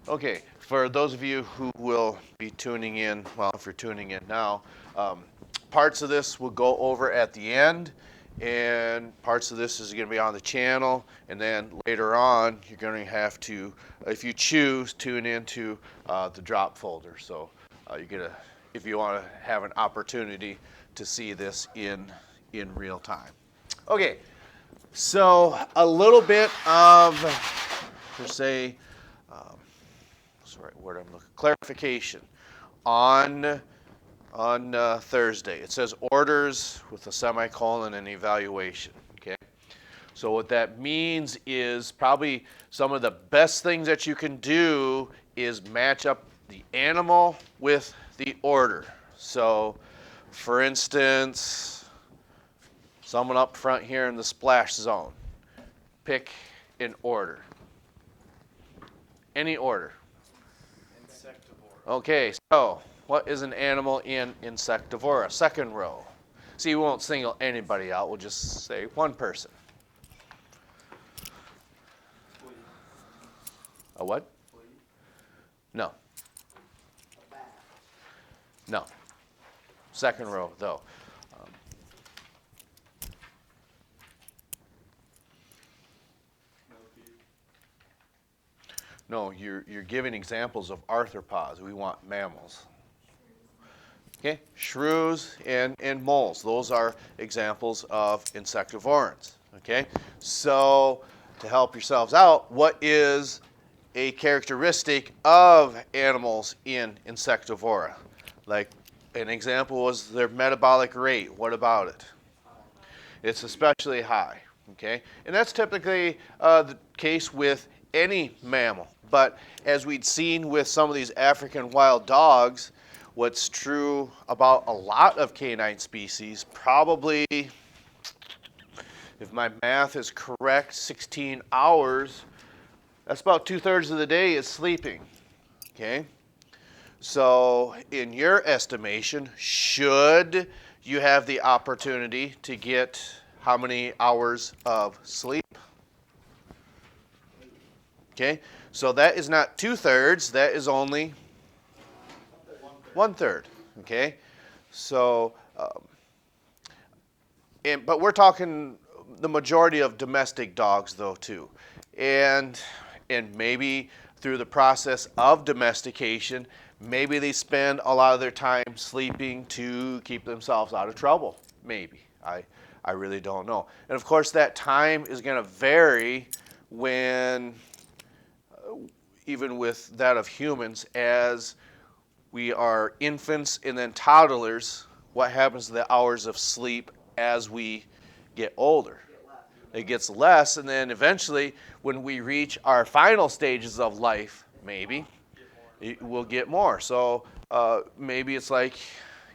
Okay, for those of you who will be tuning in, well, if you're tuning in now, parts of this will go over at the end, and parts of this is going to be on the channel, and then later on, you're going to have to, if you choose, tune into the drop folder. So you're gonna, if you want to have an opportunity to see this in real time. Okay, so a little bit of, per se, what's the right word I'm looking, clarification on Thursday. It says orders with a semicolon and evaluation. Okay, so what that means is probably some of the best things that you can do is match up the animal with the order. So, for instance, someone up front here in the splash zone, pick an order. Any order. Insectivora. Okay, so what is an animal in Insectivora? Second row. See, we won't single anybody out. We'll just say one person. Flea. A what? Flea. No. A bat. No. Second row, though. Millipede. No, you're giving examples of arthropods. We want mammals. Okay, shrews and moles. Those are examples of insectivorans. Okay, so to help yourselves out, what is a characteristic of animals in insectivora? Like an example was their metabolic rate. What about it? It's especially high. Okay, and that's typically the case with any mammal. But as we'd seen with some of these African wild dogs, what's true about a lot of canine species, probably, if my math is correct, 16 hours, that's about 2/3 of the day is sleeping. Okay? So, in your estimation, should you have the opportunity to get how many hours of sleep? Okay? So that is not 2/3, that is only 1/3. Okay? So, but we're talking the majority of domestic dogs, though, too. And maybe through the process of domestication, maybe they spend a lot of their time sleeping to keep themselves out of trouble. Maybe. I really don't know. And of course, that time is going to vary when, even with that of humans, as we are infants and then toddlers, what happens to the hours of sleep as we get older? It gets less, and then eventually, when we reach our final stages of life, maybe we'll get more. So maybe it's like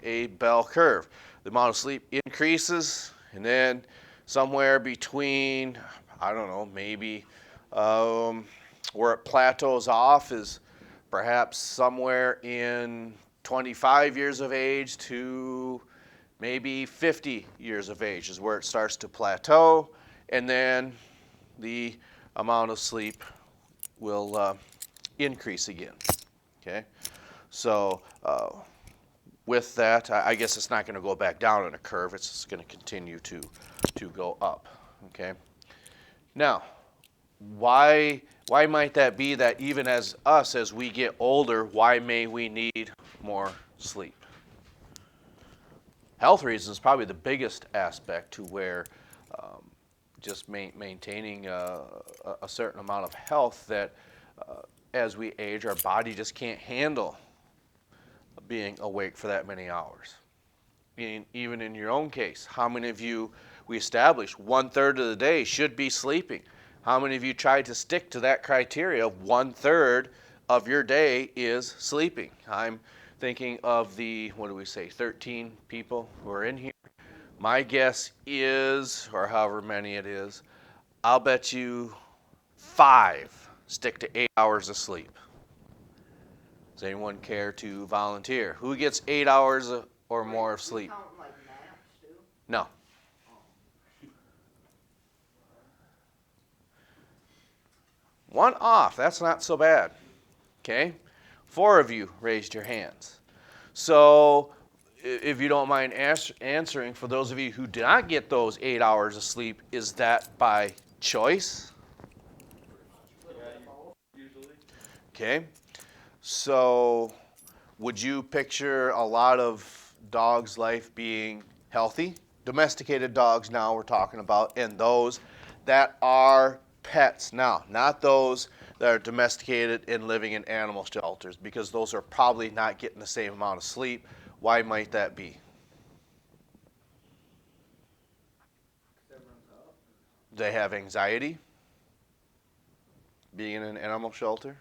a bell curve. The amount of sleep increases, and then somewhere between, I don't know, maybe where it plateaus off is perhaps somewhere in 25 years of age to maybe 50 years of age is where it starts to plateau, and then the amount of sleep will increase again. Okay, so with that, I guess it's not going to go back down in a curve. It's just going to continue to go up. Okay. Now, why might that be that even as us, as we get older, why may we need more sleep? Health reasons is probably the biggest aspect to where just maintaining a certain amount of health that as we age, our body just can't handle being awake for that many hours. Even in your own case, how many of you, we established 1/3 of the day should be sleeping. How many of you tried to stick to that criteria of 1/3 of your day is sleeping? I'm thinking of the, what do we say, 13 people who are in here. My guess is, or however many it is, I'll bet you 5 stick to 8 hours of sleep. Does anyone care to volunteer? Who gets 8 hours or more of sleep? Count like naps too? No. One off, that's not so bad. Okay? 4 of you raised your hands. So if you don't mind answering, for those of you who did not get those 8 hours of sleep, is that by choice? Usually. Okay. So would you picture a lot of dogs' life being healthy? Domesticated dogs now we're talking about, and those that are pets now, not those that are domesticated and living in animal shelters, because those are probably not getting the same amount of sleep. Why might that be? They have anxiety being in an animal shelter?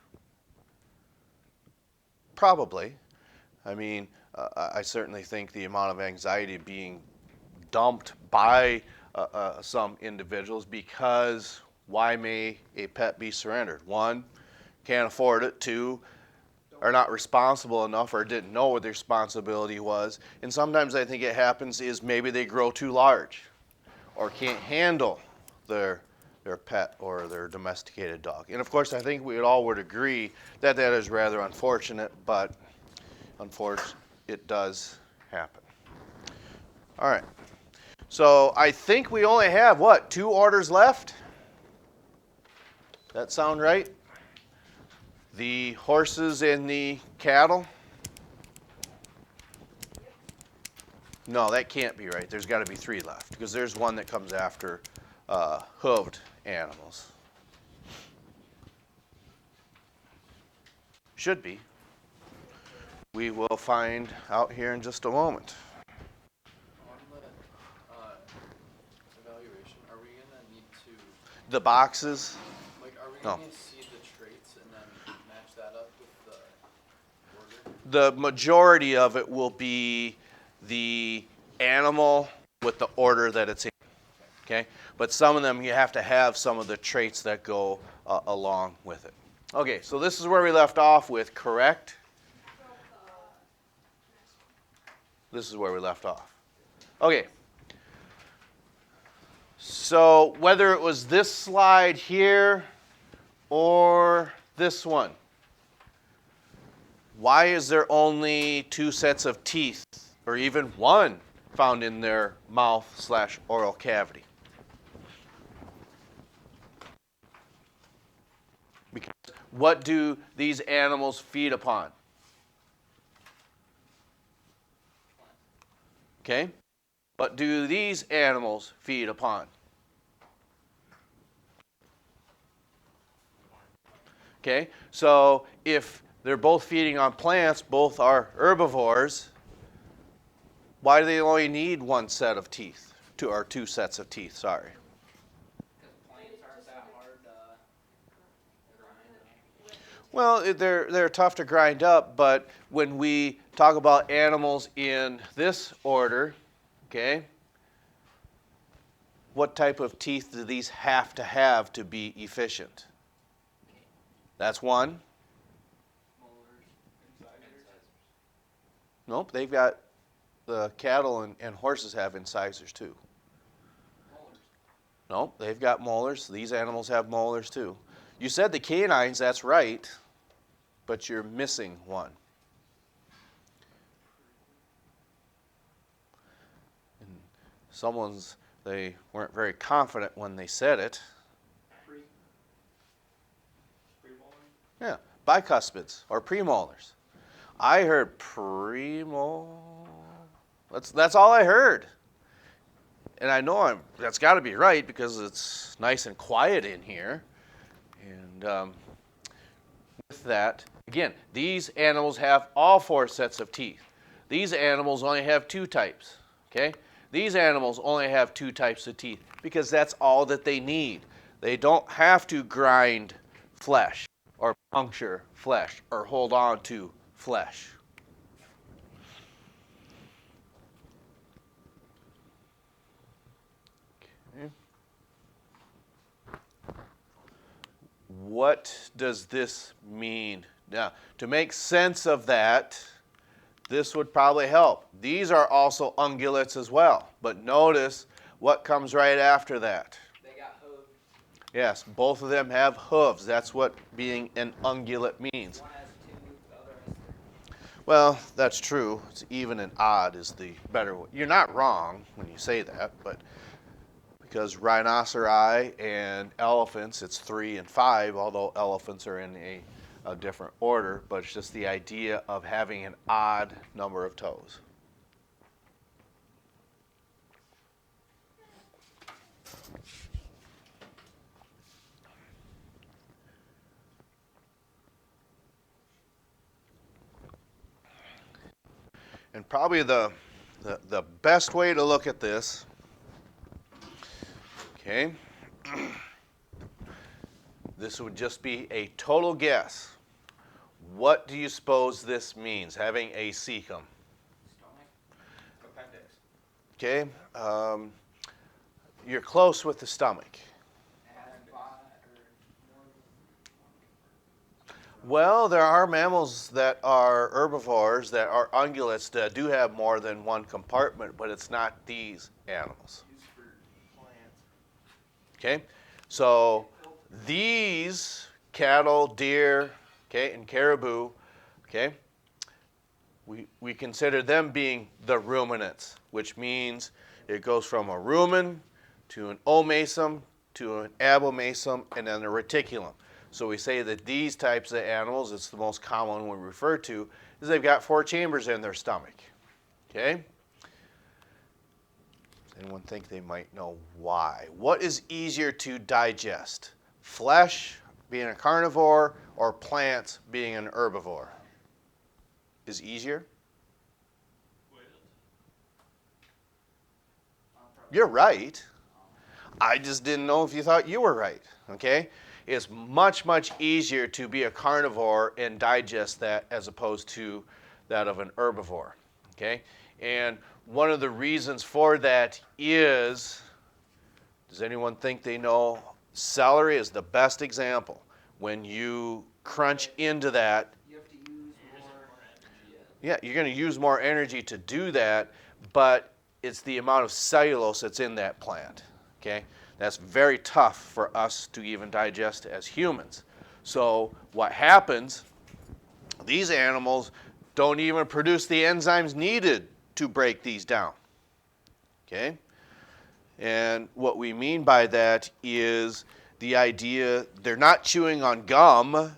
Probably. I mean, I certainly think the amount of anxiety being dumped by some individuals, because why may a pet be surrendered? 1, can't afford it. 2, are not responsible enough or didn't know what their responsibility was. And sometimes I think it happens is maybe they grow too large or can't handle their pet or their domesticated dog. And of course, I think we all would agree that that is rather unfortunate, but unfortunately, it does happen. All right. So I think we only have, what, 2 orders left? That sound right? The horses and the cattle? No, that can't be right. There's got to be 3 left, because there's one that comes after hooved animals. Should be. We will find out here in just a moment. On the evaluation, are we gonna need to, The boxes, like, are we No. gonna see the traits and then match that up with the order? the majority of it will be the animal with the order that it's in. Okay? But some of them, you have to have some of the traits that go along with it. Okay, so this is where we left off with correct. This is where we left off. Okay. So whether it was this slide here or this one, why is there only 2 sets of teeth, or even 1, found in their mouth/oral cavity? Because what do these animals feed upon? Okay? What do these animals feed upon? Okay? So if they're both feeding on plants, both are herbivores, why do they only need 1 set of teeth? 2 sets of teeth, sorry. Plants aren't that hard to grind. Well, they're tough to grind up, but when we talk about animals in this order, okay, what type of teeth do these have to be efficient? That's 1. Molars, incisors. Nope, they've got, the cattle and horses have incisors too. Molars. Nope, they've got molars. These animals have molars too. You said the canines, that's right, but you're missing 1. And they weren't very confident when they said it. Yeah, bicuspids or premolars. I heard That's all I heard. And I know that's got to be right, because it's nice and quiet in here. And with that, again, these animals have all 4 sets of teeth. These animals only have 2 types. Okay? These animals only have 2 types of teeth, because that's all that they need. They don't have to grind flesh or puncture flesh or hold on to flesh. Okay. What does this mean? Now, to make sense of that, this would probably help. These are also ungulates as well, but notice what comes right after that. They got hooves. Yes, both of them have hooves. That's what being an ungulate means. One has Well, that's true. It's even and odd is the better one. You're not wrong when you say that, but because rhinoceri and elephants, it's 3 and 5, although elephants are in a different order, but it's just the idea of having an odd number of toes. And probably the best way to look at this, okay, this would just be a total guess. What do you suppose this means, having a cecum? Stomach. Appendix. Okay, you're close with the stomach. Well, there are mammals that are herbivores, that are ungulates, that do have more than one compartment, but it's not these animals. Used for plants. Okay, so these cattle, deer, okay, and caribou, okay, we consider them being the ruminants, which means it goes from a rumen to an omasum to an abomasum and then a reticulum. So we say that these types of animals, it's the most common one we refer to, is they've got 4 chambers in their stomach. Okay? Does anyone think they might know why? What is easier to digest? Flesh, being a carnivore, or plants, being an herbivore? Is easier? You're right. I just didn't know if you thought you were right. Okay? It's much, much easier to be a carnivore and digest that as opposed to that of an herbivore. Okay? And one of the reasons for that is, does anyone think they know celery is the best example? When you crunch into that, You have to use more. yeah, you're going to use more energy to do that, but it's the amount of cellulose that's in that plant. Okay? That's very tough for us to even digest as humans. So what happens, these animals don't even produce the enzymes needed to break these down. Okay? And what we mean by that is the idea they're not chewing on gum.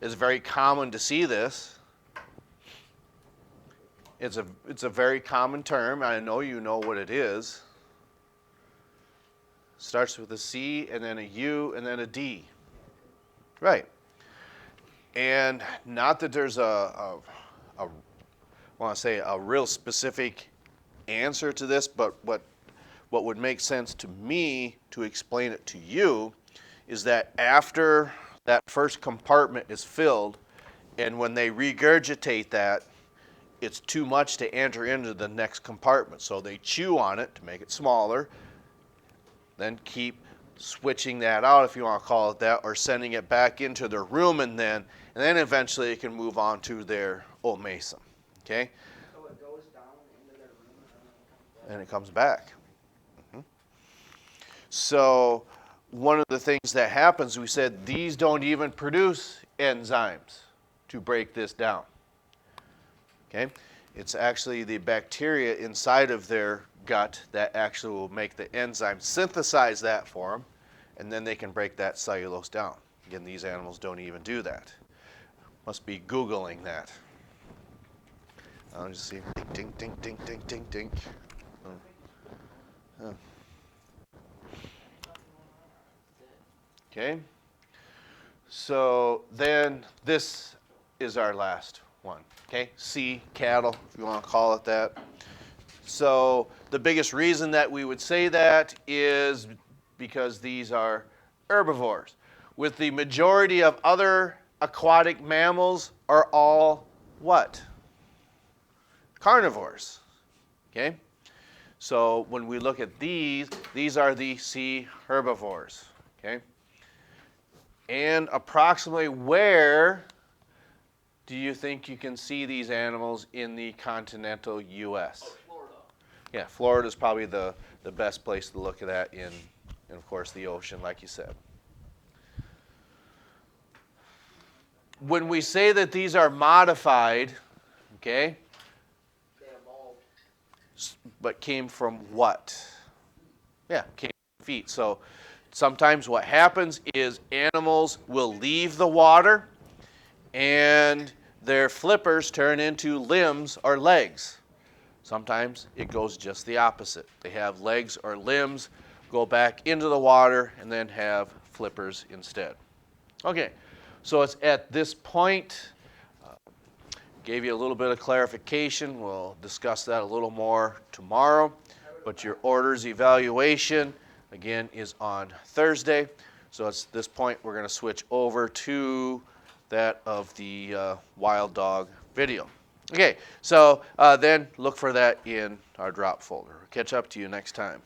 It's very common to see this. It's a very common term. I know you know what it is. Starts with a C and then a U and then a D. Right. And not that there's I want to say a real specific answer to this, but what would make sense to me to explain it to you is that after that first compartment is filled, and when they regurgitate that, it's too much to enter into the next compartment. So they chew on it to make it smaller, then keep switching that out, if you want to call it that, or sending it back into their rumen then, and then eventually it can move on to their omasum. Okay? So it goes down into their room And it comes back. So one of the things that happens, we said these don't even produce enzymes to break this down. Okay? It's actually the bacteria inside of their gut that actually will make the enzyme synthesize that for them, and then they can break that cellulose down. Again, these animals don't even do that. Must be Googling that. I'll just see. Ding, ding, ding, ding, ding, ding. Oh. Okay. So then this is our last one. Okay, C, cattle, if you want to call it that. So the biggest reason that we would say that is because these are herbivores. With the majority of other aquatic mammals are all what? Carnivores. Okay? So when we look at these are the C herbivores. Okay? And approximately where do you think you can see these animals in the continental U.S.? Oh, Florida. Yeah, Florida is probably the best place to look at that in, of course, the ocean, like you said. When we say that these are modified, Okay? They evolved. But came from what? Yeah, came from feet. So sometimes what happens is animals will leave the water and their flippers turn into limbs or legs. Sometimes it goes just the opposite. They have legs or limbs, go back into the water, and then have flippers instead. Okay, so it's at this point, gave you a little bit of clarification. We'll discuss that a little more tomorrow. But your orders evaluation, again, is on Thursday. So at this point, we're going to switch over to that of the wild dog video. Okay, so then look for that in our drop folder. Catch up to you next time.